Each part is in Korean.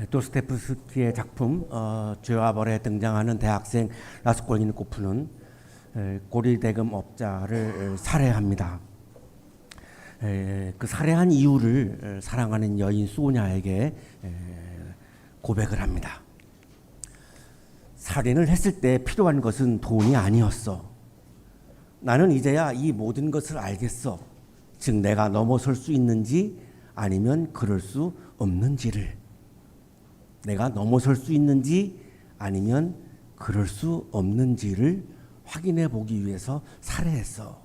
도스토옙스키의 작품 죄와 벌에 등장하는 대학생 라스콜니코프는 고리대금업자를 살해합니다. 그 살해한 이유를 사랑하는 여인 소냐에게 고백을 합니다. 살인을 했을 때 필요한 것은 돈이 아니었어. 나는 이제야 이 모든 것을 알겠어. 즉 내가 넘어설 수 있는지 아니면 그럴 수 없는지를. 내가 넘어설 수 있는지 아니면 그럴 수 없는지를 확인해 보기 위해서 살해했어.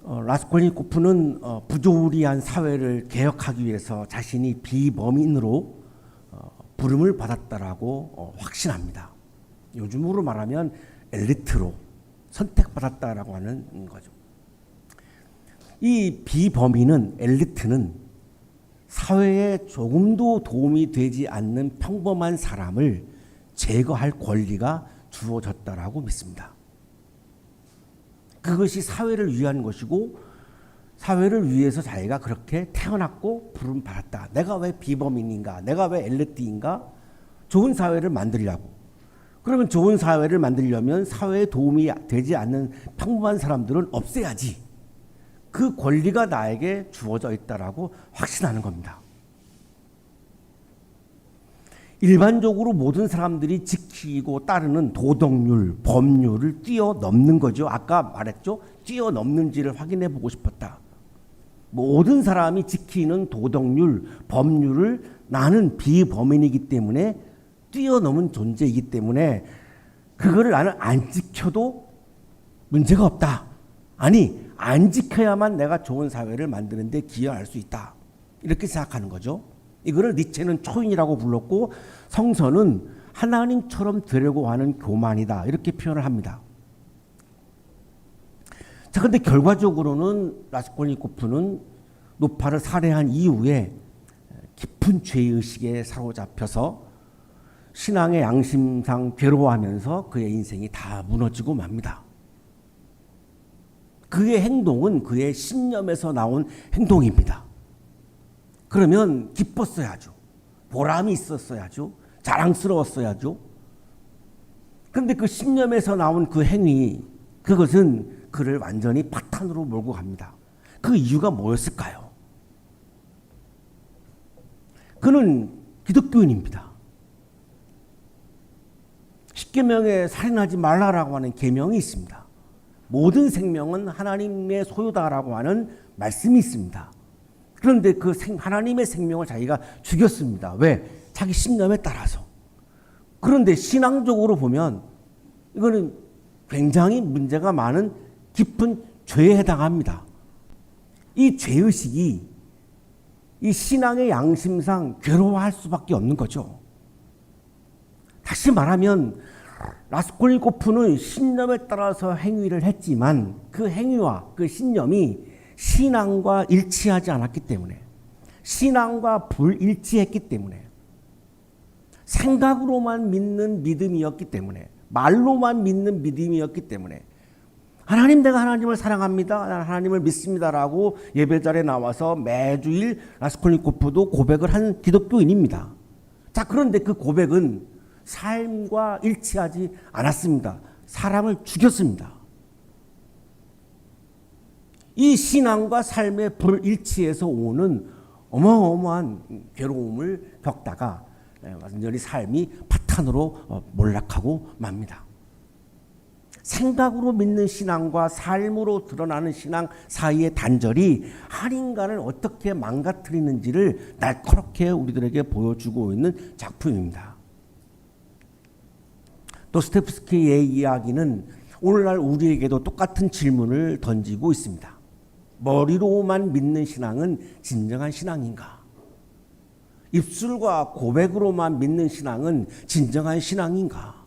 라스콜니코프는 부조리한 사회를 개혁하기 위해서 자신이 비범인으로 부름을 받았다라고 확신합니다. 요즘으로 말하면 엘리트로 선택받았다라고 하는 거죠. 이 비범인은, 엘리트는 사회에 조금도 도움이 되지 않는 평범한 사람을 제거할 권리가 주어졌다라고 믿습니다. 그것이 사회를 위한 것이고 사회를 위해서 자기가 그렇게 태어났고 부름받았다. 내가 왜 비범인인가? 내가 왜 엘리트인가? 좋은 사회를 만들려고. 그러면 좋은 사회를 만들려면 사회에 도움이 되지 않는 평범한 사람들은 없애야지. 그 권리가 나에게 주어져 있다라고 확신하는 겁니다. 일반적으로 모든 사람들이 지키고 따르는 도덕률, 법률을 뛰어넘는 거죠. 아까 말했죠. 뛰어넘는지를 확인해 보고 싶었다. 모든 사람이 지키는 도덕률, 법률을 나는 비범인이기 때문에 뛰어넘은 존재이기 때문에 그거를 나는 안 지켜도 문제가 없다. 아니, 안 지켜야만 내가 좋은 사회를 만드는 데 기여할 수 있다. 이렇게 생각하는 거죠. 이거를 니체는 초인이라고 불렀고 성서는 하나님처럼 되려고 하는 교만이다. 이렇게 표현을 합니다. 자, 근데 결과적으로는 라스콜니코프는 노파를 살해한 이후에 깊은 죄의식에 사로잡혀서 신앙의 양심상 괴로워하면서 그의 인생이 다 무너지고 맙니다. 그의 행동은 그의 신념에서 나온 행동입니다. 그러면 기뻤어야죠. 보람이 있었어야죠. 자랑스러웠어야죠. 그런데 그 신념에서 나온 그 행위, 그것은 그를 완전히 파탄으로 몰고 갑니다. 그 이유가 뭐였을까요? 그는 기독교인입니다. 십계명에 살인하지 말라라고 하는 계명이 있습니다. 모든 생명은 하나님의 소유다라고 하는 말씀이 있습니다. 그런데 그 하나님의 생명을 자기가 죽였습니다. 왜? 자기 신념에 따라서. 그런데 신앙적으로 보면 이거는 굉장히 문제가 많은 깊은 죄에 해당합니다. 이 죄의식이 이 신앙의 양심상 괴로워할 수밖에 없는 거죠. 다시 말하면 라스콜니코프는 신념에 따라서 행위를 했지만 그 행위와 그 신념이 신앙과 일치하지 않았기 때문에, 신앙과 불일치했기 때문에, 생각으로만 믿는 믿음이었기 때문에, 말로만 믿는 믿음이었기 때문에, 하나님, 내가 하나님을 사랑합니다, 나는 하나님을 믿습니다라고 예배자리에 나와서 매주일 라스콜니코프도 고백을 한 기독교인입니다. 자, 그런데 그 고백은 삶과 일치하지 않았습니다. 사람을 죽였습니다. 이 신앙과 삶의 불일치에서 오는 어마어마한 괴로움을 겪다가 완전히 삶이 파탄으로 몰락하고 맙니다. 생각으로 믿는 신앙과 삶으로 드러나는 신앙 사이의 단절이 한 인간을 어떻게 망가뜨리는지를 날카롭게 우리들에게 보여주고 있는 작품입니다. 도스토옙스키의 이야기는 오늘날 우리에게도 똑같은 질문을 던지고 있습니다. 머리로만 믿는 신앙은 진정한 신앙인가? 입술과 고백으로만 믿는 신앙은 진정한 신앙인가?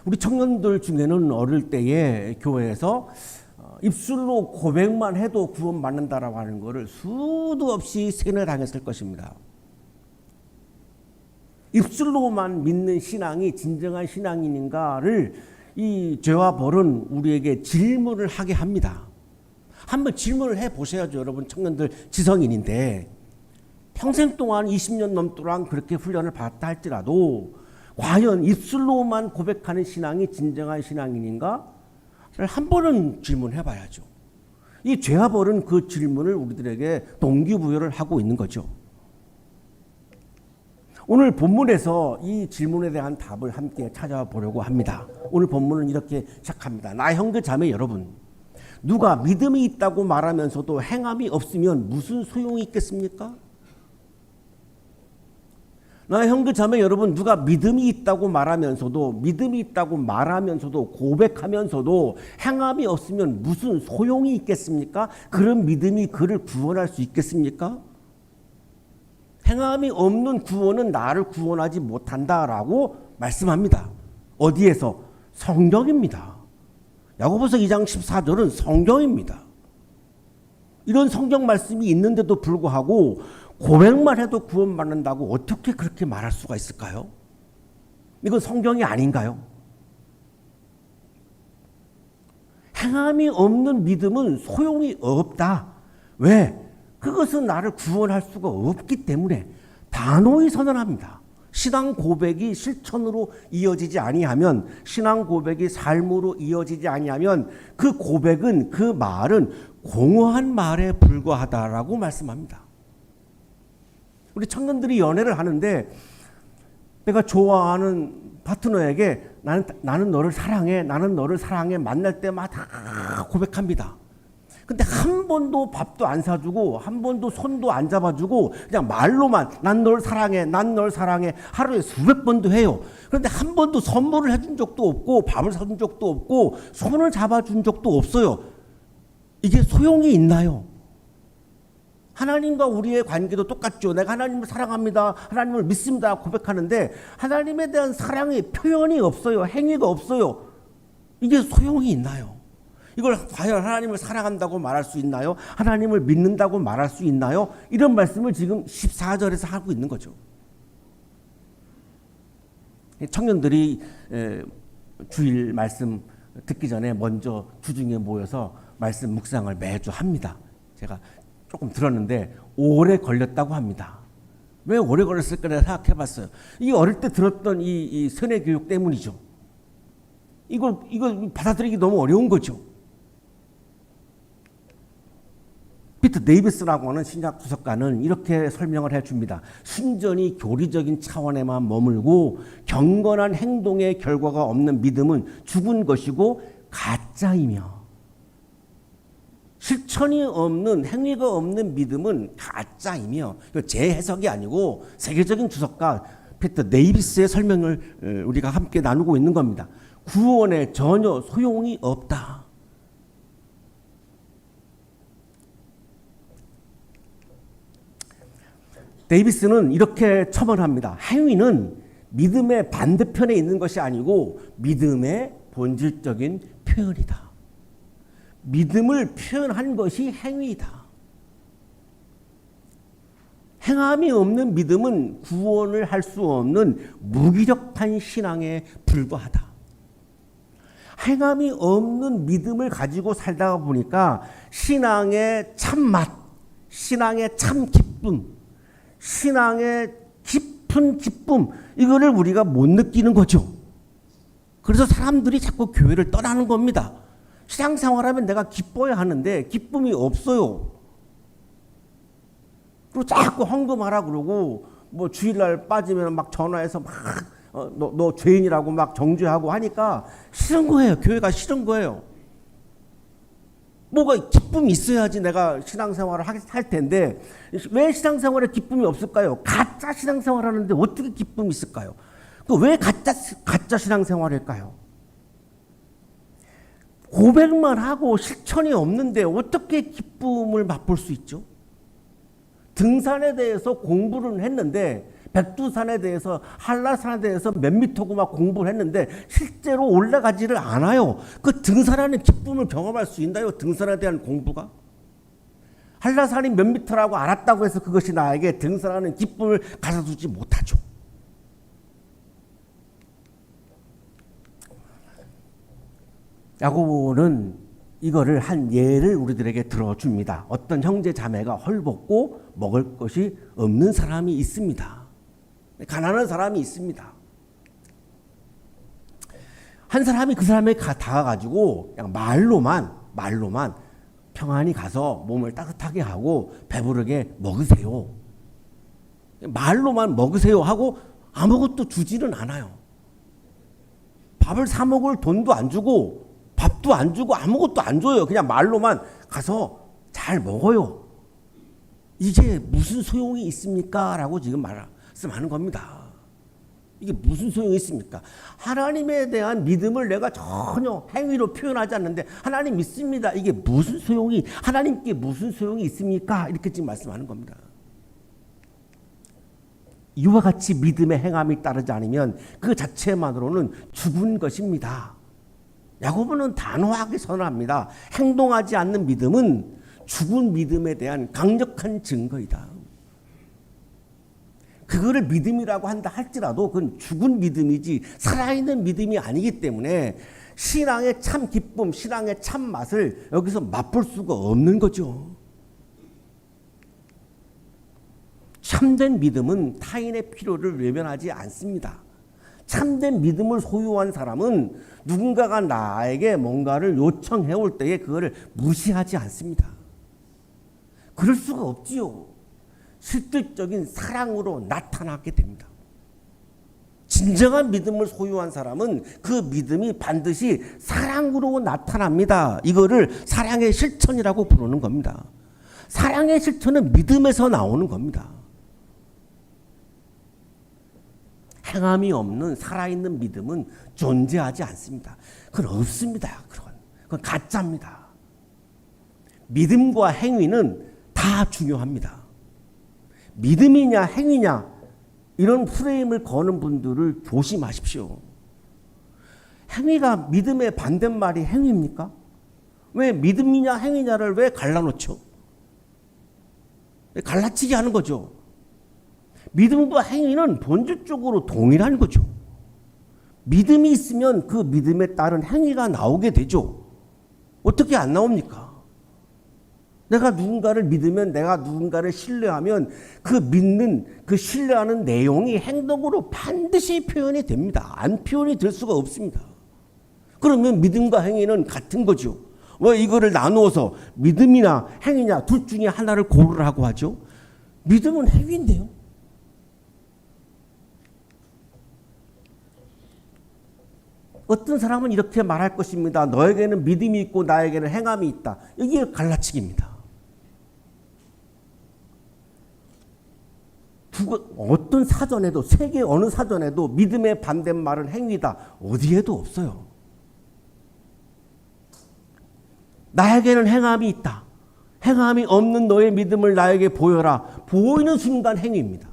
우리 청년들 중에는 어릴 때에 교회에서 입술로 고백만 해도 구원받는다라고 하는 것을 수도 없이 세뇌당했을 것입니다. 입술로만 믿는 신앙이 진정한 신앙인가를 이 죄와 벌은 우리에게 질문을 하게 합니다. 한번 질문을 해보셔야죠. 여러분 청년들 지성인인데 평생 동안 20년 넘도록 그렇게 훈련을 받았다 할지라도 과연 입술로만 고백하는 신앙이 진정한 신앙인인가? 한 번은 질문해봐야죠. 이 죄와 벌은 그 질문을 우리들에게 동기부여를 하고 있는 거죠. 오늘 본문에서 이 질문에 대한 답을 함께 찾아보려고 합니다. 오늘 본문은 이렇게 시작합니다. 나 형제 자매 여러분, 누가 믿음이 있다고 말하면서도 행함이 없으면 무슨 소용이 있겠습니까? 나 형제 자매 여러분, 누가 믿음이 있다고 말하면서도 고백하면서도 행함이 없으면 무슨 소용이 있겠습니까? 그런 믿음이 그를 구원할 수 있겠습니까? 행함이 없는 구원은 나를 구원하지 못한다라고 말씀합니다. 어디에서? 성경입니다. 야고보서 2장 14절은 성경입니다. 이런 성경 말씀이 있는데도 불구하고 고백만 해도 구원받는다고 어떻게 그렇게 말할 수가 있을까요? 이건 성경이 아닌가요? 행함이 없는 믿음은 소용이 없다. 왜? 그것은 나를 구원할 수가 없기 때문에 단호히 선언합니다. 신앙 고백이 실천으로 이어지지 아니하면, 신앙 고백이 삶으로 이어지지 아니하면 그 고백은, 그 말은 공허한 말에 불과하다라고 말씀합니다. 우리 청년들이 연애를 하는데 내가 좋아하는 파트너에게 나는 너를 사랑해, 나는 너를 사랑해 만날 때마다 고백합니다. 근데 한 번도 밥도 안 사주고 한 번도 손도 안 잡아주고 그냥 말로만 난 널 사랑해, 난 널 사랑해 하루에 수백 번도 해요. 그런데 한 번도 선물을 해준 적도 없고 밥을 사준 적도 없고 손을 잡아준 적도 없어요. 이게 소용이 있나요? 하나님과 우리의 관계도 똑같죠. 내가 하나님을 사랑합니다, 하나님을 믿습니다 고백하는데 하나님에 대한 사랑의 표현이 없어요. 행위가 없어요. 이게 소용이 있나요? 이걸 과연 하나님을 사랑한다고 말할 수 있나요? 하나님을 믿는다고 말할 수 있나요? 이런 말씀을 지금 14절에서 하고 있는 거죠. 청년들이 주일 말씀 듣기 전에 먼저 주중에 모여서 말씀 묵상을 매주 합니다. 제가 조금 들었는데 오래 걸렸다고 합니다. 왜 오래 걸렸을까 생각해 봤어요. 이 어릴 때 들었던 이 세뇌 교육 때문이죠. 이걸 받아들이기 너무 어려운 거죠. 피터 데이비스라고 하는 신약 주석가는 이렇게 설명을 해줍니다. 순전히 교리적인 차원에만 머물고 경건한 행동의 결과가 없는 믿음은 죽은 것이고 가짜이며, 실천이 없는, 행위가 없는 믿음은 가짜이며, 제 해석이 아니고 세계적인 주석가 피터 데이비스의 설명을 우리가 함께 나누고 있는 겁니다. 구원에 전혀 소용이 없다. 데이비스는 이렇게 첨언합니다. 행위는 믿음의 반대편에 있는 것이 아니고 믿음의 본질적인 표현이다. 믿음을 표현한 것이 행위이다. 행함이 없는 믿음은 구원을 할 수 없는 무기력한 신앙에 불과하다. 행함이 없는 믿음을 가지고 살다가 보니까 신앙의 참맛, 신앙의 참 기쁨, 신앙의 깊은 기쁨, 이거를 우리가 못 느끼는 거죠. 그래서 사람들이 자꾸 교회를 떠나는 겁니다. 신앙생활하면 내가 기뻐야 하는데 기쁨이 없어요. 그리고 자꾸 헌금하라 그러고 뭐 주일날 빠지면 막 전화해서 막 너 죄인이라고 막 정죄하고 하니까 싫은 거예요. 교회가 싫은 거예요. 뭐가 기쁨이 있어야지 내가 신앙생활을 할 텐데 왜 신앙생활에 기쁨이 없을까요? 가짜 신앙생활 하는데 어떻게 기쁨이 있을까요? 왜 가짜 신앙생활일까요? 고백만 하고 실천이 없는데 어떻게 기쁨을 맛볼 수 있죠? 등산에 대해서 공부를 했는데, 백두산에 대해서, 한라산에 대해서 몇 미터고 막 공부를 했는데 실제로 올라가지를 않아요. 그 등산하는 기쁨을 경험할 수 있나요? 등산에 대한 공부가? 한라산이 몇 미터라고 알았다고 해서 그것이 나에게 등산하는 기쁨을 가져주지 못하죠. 야고보는 이거를 한 예를 우리들에게 들어줍니다. 어떤 형제 자매가 헐벗고 먹을 것이 없는 사람이 있습니다. 가난한 사람이 있습니다. 한 사람이 그 사람에게 다가가지고 그냥 말로만 평안히 가서 몸을 따뜻하게 하고 배부르게 먹으세요. 말로만 먹으세요 하고 아무것도 주지는 않아요. 밥을 사 먹을 돈도 안 주고 밥도 안 주고 아무것도 안 줘요. 그냥 말로만 가서 잘 먹어요. 이게 무슨 소용이 있습니까? 라고 지금 말씀하는 겁니다. 이게 무슨 소용이 있습니까? 하나님에 대한 믿음을 내가 전혀 행위로 표현하지 않는데 하나님 믿습니다. 이게 무슨 소용이, 하나님께 무슨 소용이 있습니까? 이렇게 지금 말씀하는 겁니다. 이와 같이 믿음의 행함이 따르지 않으면 그 자체만으로는 죽은 것입니다. 야고보는 단호하게 선언합니다. 행동하지 않는 믿음은 죽은 믿음에 대한 강력한 증거이다. 그거를 믿음이라고 한다 할지라도 그건 죽은 믿음이지 살아있는 믿음이 아니기 때문에 신앙의 참 기쁨, 신앙의 참 맛을 여기서 맛볼 수가 없는 거죠. 참된 믿음은 타인의 필요를 외면하지 않습니다. 참된 믿음을 소유한 사람은 누군가가 나에게 뭔가를 요청해 올 때에 그거를 무시하지 않습니다. 그럴 수가 없지요. 실질적인 사랑으로 나타나게 됩니다. 진정한 믿음을 소유한 사람은 그 믿음이 반드시 사랑으로 나타납니다. 이거를 사랑의 실천이라고 부르는 겁니다. 사랑의 실천은 믿음에서 나오는 겁니다. 행함이 없는 살아있는 믿음은 존재하지 않습니다. 그건 없습니다. 그건 가짜입니다. 믿음과 행위는 다 중요합니다. 믿음이냐 행위냐 이런 프레임을 거는 분들을 조심하십시오. 행위가 믿음의 반대말이 행위입니까? 왜 믿음이냐 행위냐를 왜 갈라놓죠? 갈라치기 하는 거죠. 믿음과 행위는 본질적으로 동일한 거죠. 믿음이 있으면 그 믿음에 따른 행위가 나오게 되죠. 어떻게 안 나옵니까? 내가 누군가를 믿으면, 내가 누군가를 신뢰하면 그 믿는, 그 신뢰하는 내용이 행동으로 반드시 표현이 됩니다. 안 표현이 될 수가 없습니다. 그러면 믿음과 행위는 같은 거죠. 왜 이거를 나누어서 믿음이나 행위냐 둘 중에 하나를 고르라고 하죠? 믿음은 행위인데요. 어떤 사람은 이렇게 말할 것입니다. 너에게는 믿음이 있고 나에게는 행함이 있다. 이게 갈라치기입니다. 어떤 사전에도, 세계 어느 사전에도 믿음의 반대말은 행위다. 어디에도 없어요. 나에게는 행함이 있다. 행함이 없는 너의 믿음을 나에게 보여라. 보이는 순간 행위입니다.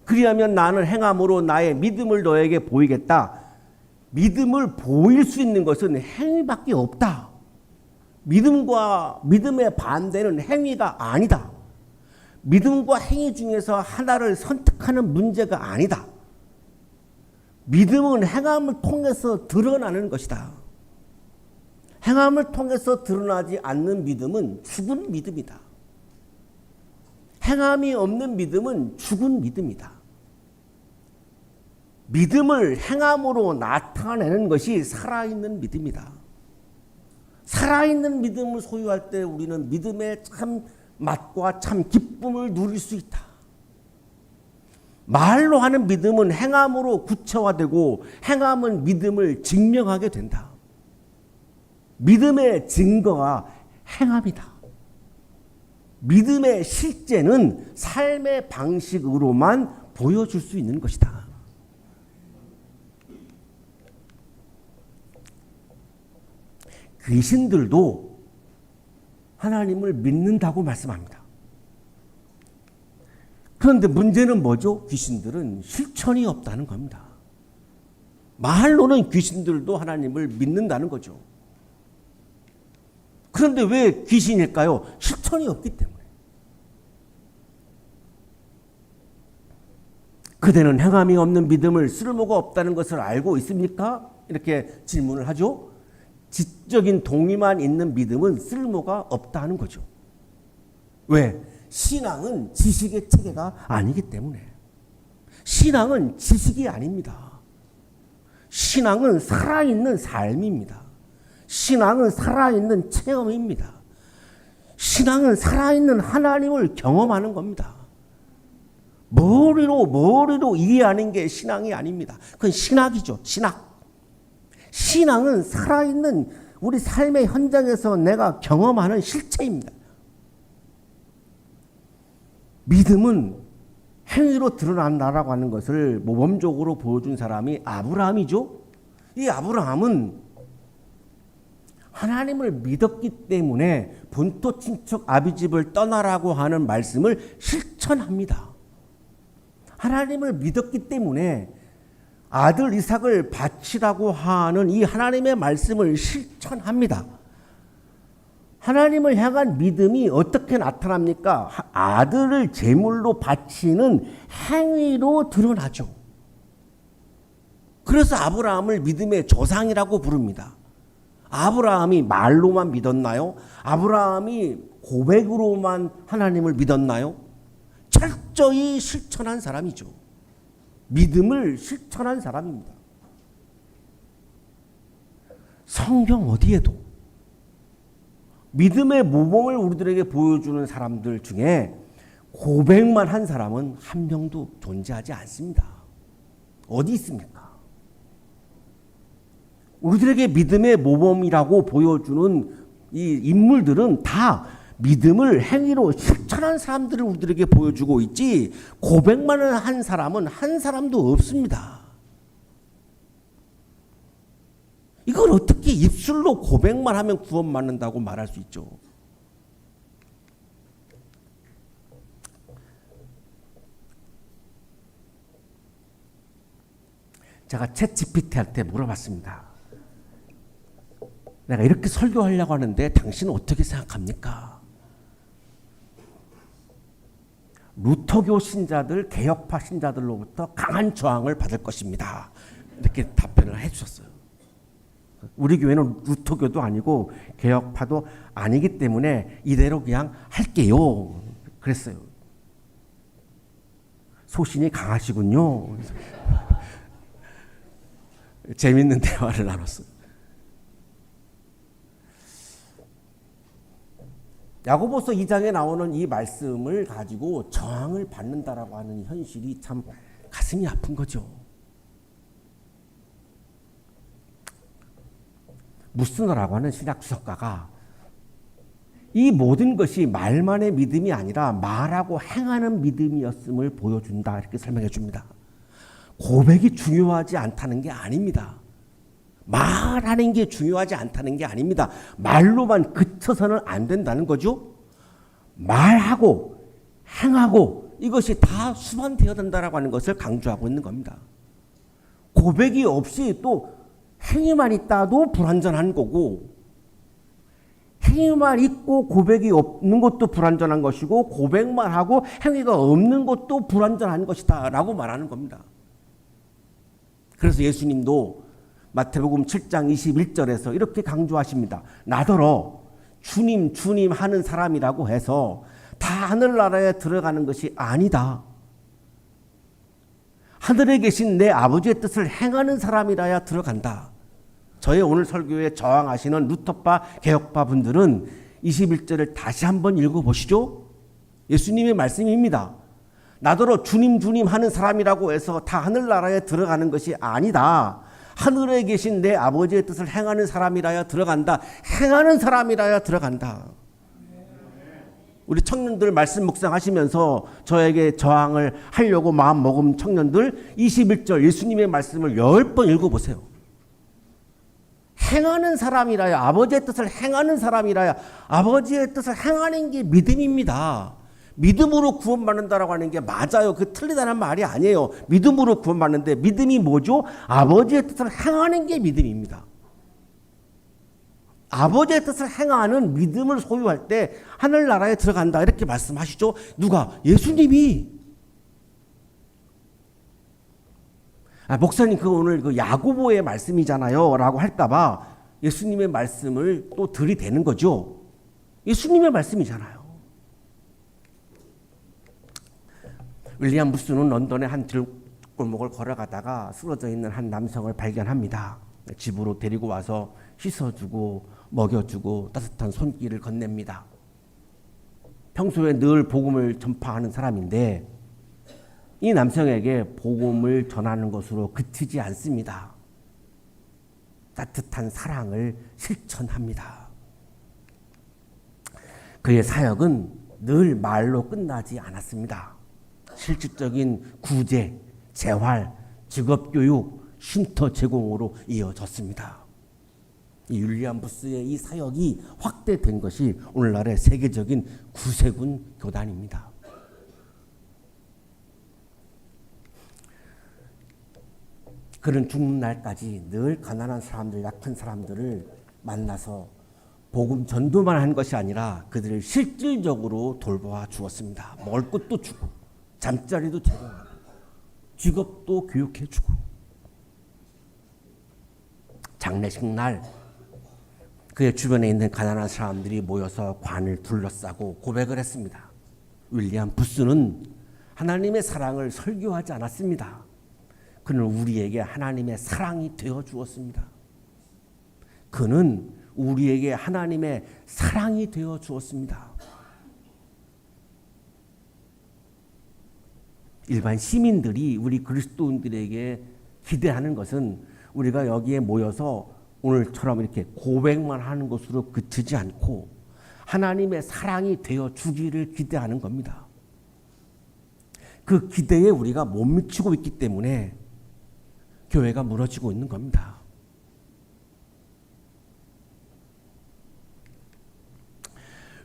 그리하면 나는 행함으로 나의 믿음을 너에게 보이겠다. 믿음을 보일 수 있는 것은 행위밖에 없다. 믿음과 믿음의 반대는 행위가 아니다. 믿음과 행위 중에서 하나를 선택하는 문제가 아니다. 믿음은 행함을 통해서 드러나는 것이다. 행함을 통해서 드러나지 않는 믿음은 죽은 믿음이다. 행함이 없는 믿음은 죽은 믿음이다. 믿음을 행함으로 나타내는 것이 살아있는 믿음이다. 살아있는 믿음을 소유할 때 우리는 믿음의 참 맛과 참 기쁨을 누릴 수 있다. 말로 하는 믿음은 행함으로 구체화되고 행함은 믿음을 증명하게 된다. 믿음의 증거가 행함이다. 믿음의 실제는 삶의 방식으로만 보여줄 수 있는 것이다. 귀신들도 하나님을 믿는다고 말씀합니다. 그런데 문제는 뭐죠? 귀신들은 실천이 없다는 겁니다. 말로는 귀신들도 하나님을 믿는다는 거죠. 그런데 왜 귀신일까요? 실천이 없기 때문에. 그대는 행함이 없는 믿음을 쓸모가 없다는 것을 알고 있습니까? 이렇게 질문을 하죠. 지적인 동의만 있는 믿음은 쓸모가 없다는 거죠. 왜? 신앙은 지식의 체계가 아니기 때문에. 신앙은 지식이 아닙니다. 신앙은 살아있는 삶입니다. 신앙은 살아있는 체험입니다. 신앙은 살아있는 하나님을 경험하는 겁니다. 머리로 이해하는 게 신앙이 아닙니다. 그건 신학이죠. 신학. 신앙은 살아있는 우리 삶의 현장에서 내가 경험하는 실체입니다. 믿음은 행위로 드러난다라고 하는 것을 모범적으로 보여준 사람이 아브라함이죠. 이 아브라함은 하나님을 믿었기 때문에 본토 친척 아비집을 떠나라고 하는 말씀을 실천합니다. 하나님을 믿었기 때문에 아들 이삭을 바치라고 하는 이 하나님의 말씀을 실천합니다. 하나님을 향한 믿음이 어떻게 나타납니까? 아들을 제물로 바치는 행위로 드러나죠. 그래서 아브라함을 믿음의 조상이라고 부릅니다. 아브라함이 말로만 믿었나요? 아브라함이 고백으로만 하나님을 믿었나요? 철저히 실천한 사람이죠. 믿음을 실천한 사람입니다. 성경 어디에도 믿음의 모범을 우리들에게 보여주는 사람들 중에 고백만 한 사람은 한 명도 존재하지 않습니다. 어디 있습니까? 우리들에게 믿음의 모범이라고 보여주는 이 인물들은 다 믿음을 행위로 실천한 사람들을 우리들에게 보여주고 있지, 고백만 한 사람은 한 사람도 없습니다. 이걸 어떻게 입술로 고백만 하면 구원받는다고 말할 수 있죠? 제가 챗GPT한테 물어봤습니다. 내가 이렇게 설교하려고 하는데 당신은 어떻게 생각합니까? 루터교 신자들, 개혁파 신자들로부터 강한 저항을 받을 것입니다. 이렇게 답변을 해주셨어요. 우리 교회는 루터교도 아니고 개혁파도 아니기 때문에 이대로 그냥 할게요. 그랬어요. 소신이 강하시군요. 재밌는 대화를 나눴어요. 야고보서 2장에 나오는 이 말씀을 가지고 저항을 받는다라고 하는 현실이 참 가슴이 아픈 거죠. 무스너라고 하는 신학 주석가가 이 모든 것이 말만의 믿음이 아니라 말하고 행하는 믿음이었음을 보여준다, 이렇게 설명해 줍니다. 고백이 중요하지 않다는 게 아닙니다. 말하는 게 중요하지 않다는 게 아닙니다. 말로만 그쳐서는 안 된다는 거죠. 말하고 행하고 이것이 다 수반되어야 된다라고 하는 것을 강조하고 있는 겁니다. 고백이 없이 또 행위만 있다도 불완전한 거고, 행위만 있고 고백이 없는 것도 불완전한 것이고, 고백만 하고 행위가 없는 것도 불완전한 것이다 라고 말하는 겁니다. 그래서 예수님도 마태복음 7장 21절에서 이렇게 강조하십니다. 나더러 주님 주님 하는 사람이라고 해서 다 하늘나라에 들어가는 것이 아니다. 하늘에 계신 내 아버지의 뜻을 행하는 사람이라야 들어간다. 저의 오늘 설교에 저항하시는 루터파, 개혁파 분들은 21절을 다시 한번 읽어보시죠. 예수님의 말씀입니다. 나더러 주님 주님 하는 사람이라고 해서 다 하늘나라에 들어가는 것이 아니다. 하늘에 계신 내 아버지의 뜻을 행하는 사람이라야 들어간다. 행하는 사람이라야 들어간다. 우리 청년들 말씀 묵상하시면서 저에게 저항을 하려고 마음 먹은 청년들 21절 예수님의 말씀을 10번 읽어보세요. 행하는 사람이라야, 아버지의 뜻을 행하는 사람이라야, 아버지의 뜻을 행하는 게 믿음입니다. 믿음으로 구원받는다라고 하는 게 맞아요. 그 틀리다는 말이 아니에요. 믿음으로 구원받는데 믿음이 뭐죠? 아버지의 뜻을 행하는 게 믿음입니다. 아버지의 뜻을 행하는 믿음을 소유할 때 하늘나라에 들어간다, 이렇게 말씀하시죠. 누가? 예수님이. 목사님 그거 오늘 그 야고보의 말씀이잖아요 라고 할까봐 예수님의 말씀을 또 들이대는 거죠. 예수님의 말씀이잖아요. 윌리엄 부스는 런던의 한 들골목을 걸어가다가 쓰러져 있는 한 남성을 발견합니다. 집으로 데리고 와서 씻어주고 먹여주고 따뜻한 손길을 건넵니다. 평소에 늘 복음을 전파하는 사람인데 이 남성에게 복음을 전하는 것으로 그치지 않습니다. 따뜻한 사랑을 실천합니다. 그의 사역은 늘 말로 끝나지 않았습니다. 실질적인 구제, 재활, 직업교육, 쉼터 제공으로 이어졌습니다. 이 윌리엄 부스의 이 사역이 확대된 것이 오늘날의 세계적인 구세군 교단입니다. 그는 죽는 날까지 늘 가난한 사람들, 약한 사람들을 만나서 복음 전도만 한 것이 아니라 그들을 실질적으로 돌보아 주었습니다. 먹을 것도 주고 잠자리도 제공하고 직업도 교육해 주고 장례식 날 그의 주변에 있는 가난한 사람들이 모여서 관을 둘러싸고 고백을 했습니다. 윌리엄 부스는 하나님의 사랑을 설교하지 않았습니다. 그는 우리에게 하나님의 사랑이 되어 주었습니다. 그는 우리에게 하나님의 사랑이 되어 주었습니다. 일반 시민들이 우리 그리스도인들에게 기대하는 것은 우리가 여기에 모여서 오늘처럼 이렇게 고백만 하는 것으로 그치지 않고 하나님의 사랑이 되어 주기를 기대하는 겁니다. 그 기대에 우리가 못 미치고 있기 때문에 교회가 무너지고 있는 겁니다.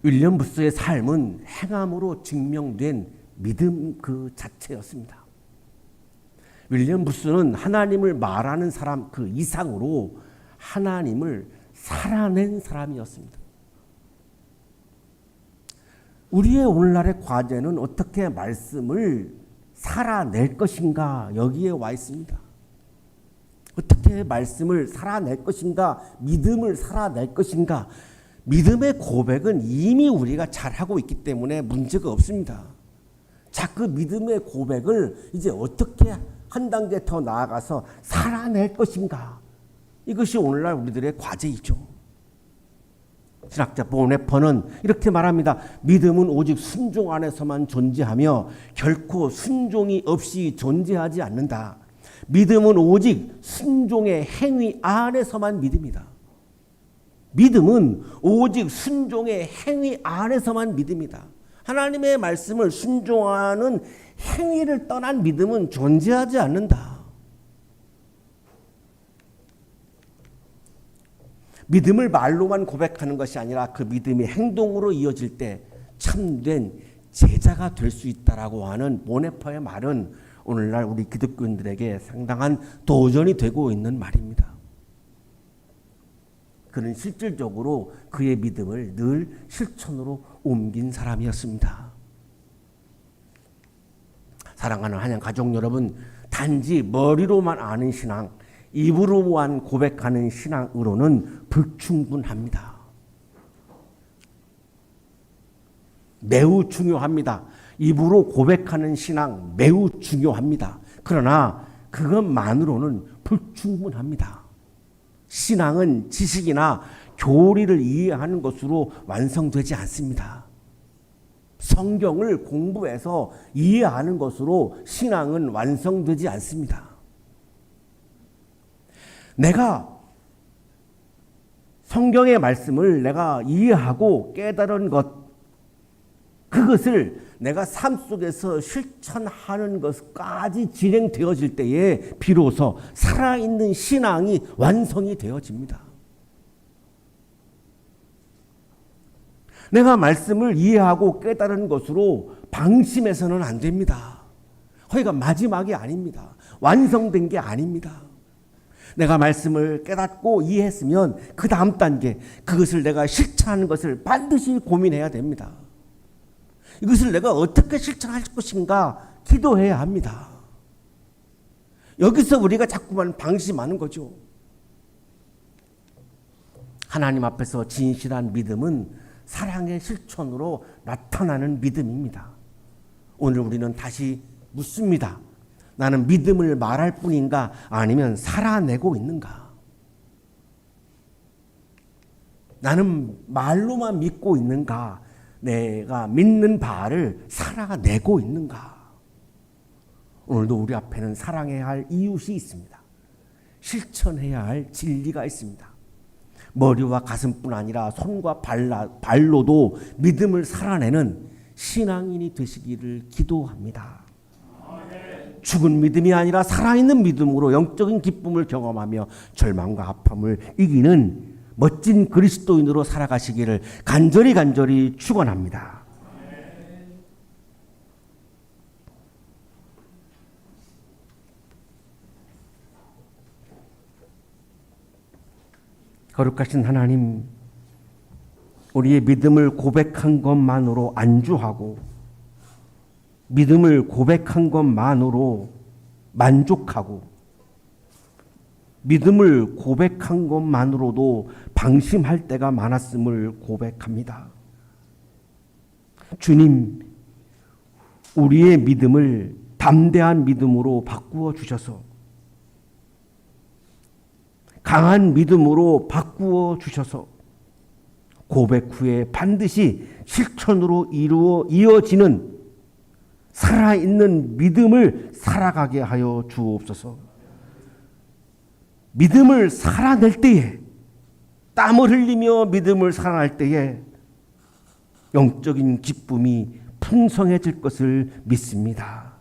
윌리엄 부스의 삶은 행함으로 증명된 믿음 그 자체였습니다. 윌리엄 부스는 하나님을 말하는 사람 그 이상으로 하나님을 살아낸 사람이었습니다. 우리의 오늘날의 과제는 어떻게 말씀을 살아낼 것인가 여기에 와 있습니다. 어떻게 말씀을 살아낼 것인가, 믿음을 살아낼 것인가. 믿음의 고백은 이미 우리가 잘하고 있기 때문에 문제가 없습니다. 자, 그 믿음의 고백을 이제 어떻게 한 단계 더 나아가서 살아낼 것인가. 이것이 오늘날 우리들의 과제이죠. 신학자 보네퍼는 이렇게 말합니다. 믿음은 오직 순종 안에서만 존재하며 결코 순종이 없이 존재하지 않는다. 믿음은 오직 순종의 행위 안에서만 믿음이다. 믿음은 오직 순종의 행위 안에서만 믿음이다. 하나님의 말씀을 순종하는 행위를 떠난 믿음은 존재하지 않는다. 믿음을 말로만 고백하는 것이 아니라 그 믿음이 행동으로 이어질 때 참된 제자가 될 수 있다라고 하는 보네퍼의 말은 오늘날 우리 기독교인들에게 상당한 도전이 되고 있는 말입니다. 그는 실질적으로 그의 믿음을 늘 실천으로 옮긴 사람이었습니다. 사랑하는 한양 가족 여러분, 단지 머리로만 아는 신앙, 입으로만 고백하는 신앙으로는 불충분합니다. 매우 중요합니다. 입으로 고백하는 신앙 매우 중요합니다. 그러나 그것만으로는 불충분합니다. 신앙은 지식이나 교리를 이해하는 것으로 완성되지 않습니다. 성경을 공부해서 이해하는 것으로 신앙은 완성되지 않습니다. 내가 성경의 말씀을 내가 이해하고 깨달은 것, 그것을 내가 삶 속에서 실천하는 것까지 진행되어질 때에 비로소 살아있는 신앙이 완성이 되어집니다. 내가 말씀을 이해하고 깨달은 것으로 방심해서는 안 됩니다. 거기가 마지막이 아닙니다. 완성된 게 아닙니다. 내가 말씀을 깨닫고 이해했으면 그 다음 단계, 그것을 내가 실천하는 것을 반드시 고민해야 됩니다. 이것을 내가 어떻게 실천할 것인가 기도해야 합니다. 여기서 우리가 자꾸만 방심하는 거죠. 하나님 앞에서 진실한 믿음은 사랑의 실천으로 나타나는 믿음입니다. 오늘 우리는 다시 묻습니다. 나는 믿음을 말할 뿐인가 아니면 살아내고 있는가? 나는 말로만 믿고 있는가? 내가 믿는 바를 살아내고 있는가? 오늘도 우리 앞에는 사랑해야 할 이웃이 있습니다. 실천해야 할 진리가 있습니다. 머리와 가슴뿐 아니라 손과 발로도 믿음을 살아내는 신앙인이 되시기를 기도합니다. 죽은 믿음이 아니라 살아있는 믿음으로 영적인 기쁨을 경험하며 절망과 아픔을 이기는 멋진 그리스도인으로 살아가시기를 간절히 축원합니다. 거룩하신 하나님, 우리의 믿음을 고백한 것만으로 안주하고 믿음을 고백한 것만으로 만족하고 믿음을 고백한 것만으로도 방심할 때가 많았음을 고백합니다. 주님, 우리의 믿음을 담대한 믿음으로 바꾸어 주셔서 강한 믿음으로 바꾸어 주셔서 고백 후에 반드시 실천으로 이어지는 살아있는 믿음을 살아가게 하여 주옵소서. 믿음을 살아낼 때에, 땀을 흘리며 믿음을 살아낼 때에 영적인 기쁨이 풍성해질 것을 믿습니다.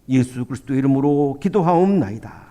예수 그리스도의 이름으로 기도하옵나이다.